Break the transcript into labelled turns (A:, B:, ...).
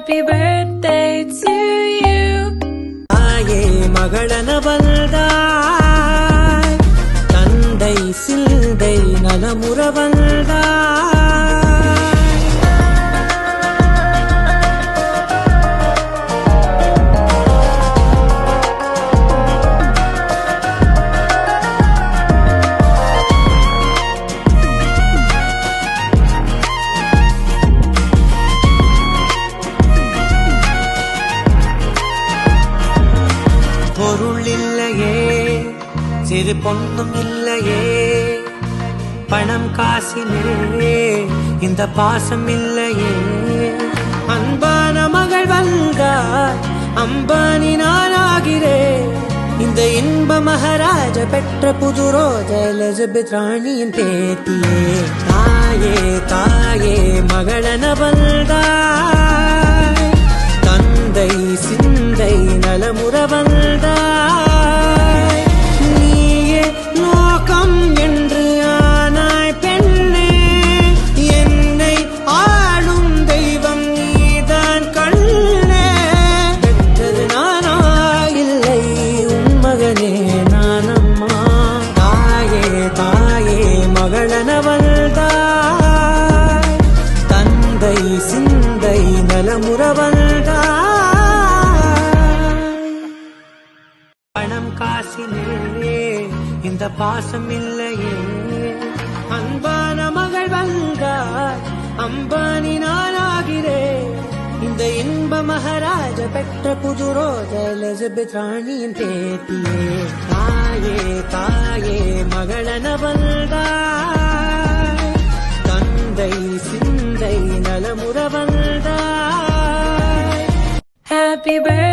A: Happy birthday to you.
B: தாயே மகளன வந்தாய், தந்தை சிந்தை நலமுற வந்தாய். பொருள் இல்லையே, சிறு பொண்ணும் இல்லையே, பணம் காசிலே இந்த பாசம் இல்லையே. அன்பான மகள் வந்தார், அம்பானி நானாகிறேன். இந்த இன்ப மகாராஜ பெற்ற புது ரோஜ எலிசபெத் ராணியின் பேத்தியே. தாயே தாயே மகளன வந்தாய், தந்தை சிந்தை நலமுற வந்தாய். நீயே லோகம் என்று ஆனாய் பெண்ணே, என்னை ஆளும் தெய்வம் நீதான் கண்ணே. பெற்றது நானா இல்லை உன் மகனே நானம்மா. தாயே தாயே மகளன வந்தாய், தந்தை சிந்தை நலமுற வந்தாய். பணம் காசிலே இந்த பாசம் இல்லையே. அன்பான மகள் வந்தார், அம்பானி நானாகிறேன். இந்த இன்ப மகாராஜ பெற்ற புது ரோஜ எலிசபெத் ராணியின் பேத்தியே. தாயே தாயே மகளன வந்தாய், தந்தை சிந்தை நலமுற வந்தாய்.
A: Happy birthday.